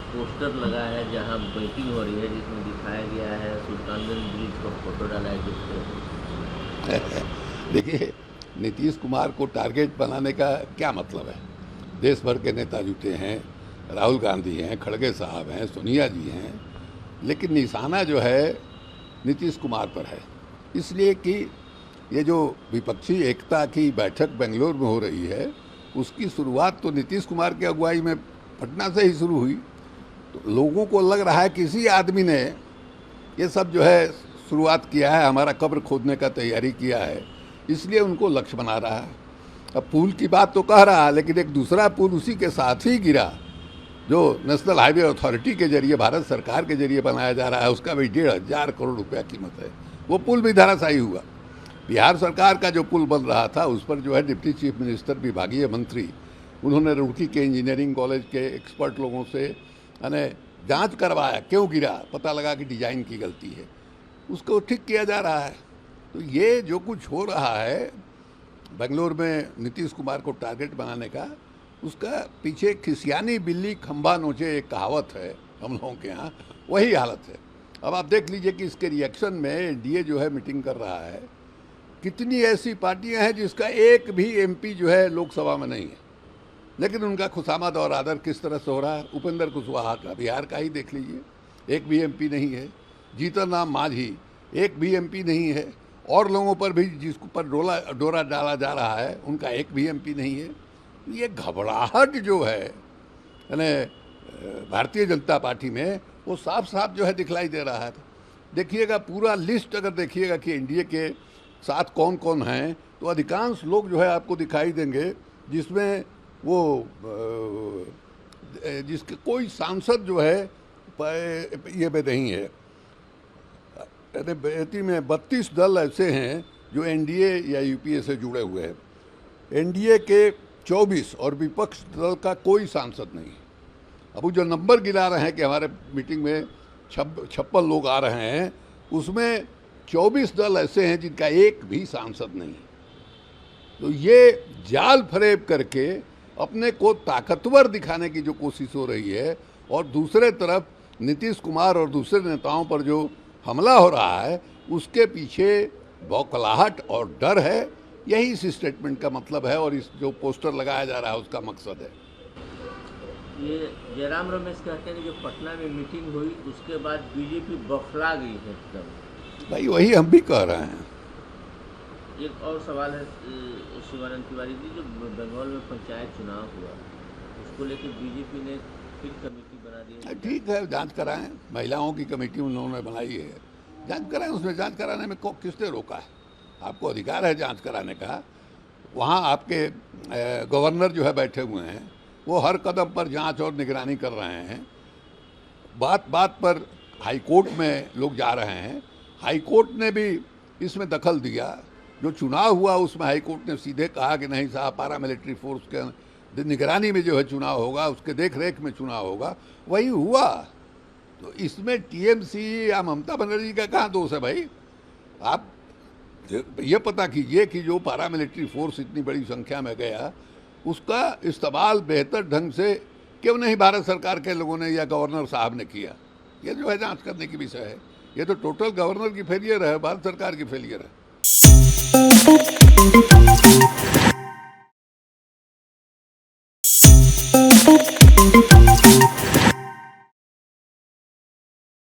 Poster लगा है जहां मीटिंग हो रही है, जिसमें दिखाया गया है सुल्तानगंज ब्रिज का फोटो डाला है जिसपे। देखिए, नीतीश कुमार को टारगेट बनाने का क्या मतलब है? देश भर के नेता जुटे हैं, राहुल गांधी हैं, खड़गे साहब हैं, सोनिया जी हैं, लेकिन निशाना जो है नीतीश कुमार पर है। इसलिए कि ये जो विपक्षी एकता की बैठक बेंगलोर में हो रही है, उसकी शुरुआत तो नीतीश कुमार की अगुवाई में पटना से ही शुरू हुई। तो लोगों को लग रहा है किसी आदमी ने ये सब जो है शुरुआत किया है, हमारा कब्र खोदने का तैयारी किया है, इसलिए उनको लक्ष्य बना रहा है। अब पुल की बात तो कह रहा है, लेकिन एक दूसरा पुल उसी के साथ ही गिरा जो नेशनल हाईवे अथॉरिटी के जरिए, भारत सरकार के जरिए बनाया जा रहा है, उसका भी 1,500 करोड़ रुपया कीमत है। वो पुल भी धराशायी हुआ। बिहार सरकार का जो पुल बन रहा था उस पर जो है डिप्टी चीफ मिनिस्टर, विभागीय मंत्री, उन्होंने रुड़की के इंजीनियरिंग कॉलेज के एक्सपर्ट लोगों से यानी जांच करवाया, क्यों गिरा, पता लगा कि डिजाइन की गलती है, उसको ठीक किया जा रहा है। तो ये जो कुछ हो रहा है बेंगलोर में नीतीश कुमार को टारगेट बनाने का, उसका पीछे खिसियानी बिल्ली खंभा नोचे एक कहावत है हम लोगों के यहाँ, वही हालत है। अब आप देख लीजिए कि इसके रिएक्शन में एनडीए जो है मीटिंग कर रहा है। कितनी ऐसी पार्टियां हैं जिसका एक भी एमपी जो है लोकसभा में नहीं है, लेकिन उनका खुशामद और आदर किस तरह से हो रहा है। उपेंद्र कुशवाहा का, बिहार का ही देख लीजिए, एक भी एमपी नहीं है। जीतन राम मांझी, एक भी एमपी नहीं है। और लोगों पर भी जिसको पर डोरा डाला जा रहा है, उनका एक भी एमपी नहीं है। ये घबराहट जो है यानी भारतीय जनता पार्टी में, वो साफ साफ जो है दिखलाई दे रहा है। देखिएगा पूरा लिस्ट अगर देखिएगा कि एनडीए के साथ कौन कौन हैं, तो अधिकांश लोग जो है आपको दिखाई देंगे जिसमें वो जिसके कोई सांसद जो है ये में नहीं है। बेटी में 32 दल ऐसे हैं जो एनडीए या यूपीए से जुड़े हुए हैं। एनडीए के 24 और विपक्ष दल का कोई सांसद नहीं। अब वो जो नंबर गिरा रहे हैं कि हमारे मीटिंग में 56 लोग आ रहे हैं, उसमें 24 दल ऐसे हैं जिनका एक भी सांसद नहीं। तो ये जाल फरेब करके अपने को ताकतवर दिखाने की जो कोशिश हो रही है, और दूसरे तरफ नीतीश कुमार और दूसरे नेताओं पर जो हमला हो रहा है, उसके पीछे बौखलाहट और डर है। यही इस स्टेटमेंट का मतलब है, और इस जो पोस्टर लगाया जा रहा है उसका मकसद है। ये जयराम रमेश कहते हैं कि जो पटना में मीटिंग हुई उसके बाद बीजेपी बौखला गई है एकदम। भाई वही हम भी कह रहे हैं। एक और सवाल है शिवानंद तिवारी जी, जो बंगाल में पंचायत चुनाव हुआ उसको लेकर बीजेपी ने फिर कमेटी बना दी है। ठीक है, जांच कराएं। महिलाओं की कमेटी उन्होंने बनाई है, जांच कराएं। उसमें जांच कराने में किसने रोका है? आपको अधिकार है जांच कराने का। वहाँ आपके गवर्नर जो है बैठे हुए हैं, वो हर कदम पर जांच और निगरानी कर रहे हैं। बात बात पर हाई कोर्ट में लोग जा रहे हैं। हाई कोर्ट ने भी इसमें दखल दिया। जो चुनाव हुआ उसमें हाई कोर्ट ने सीधे कहा कि नहीं साहब, पारामिलिट्री फोर्स के निगरानी में जो है चुनाव होगा, उसके देख रेख में चुनाव होगा। वही हुआ। तो इसमें टीएमसी या ममता बनर्जी का कहाँ दोष है भाई? आप ये पता कीजिए कि जो पारामिलिट्री फोर्स इतनी बड़ी संख्या में गया, उसका इस्तेमाल बेहतर ढंग से क्यों नहीं भारत सरकार के लोगों ने या गवर्नर साहब ने किया? ये जो है जांच करने की विषय है। ये तो टोटल गवर्नर की फेलियर है, भारत सरकार की फेलियर है।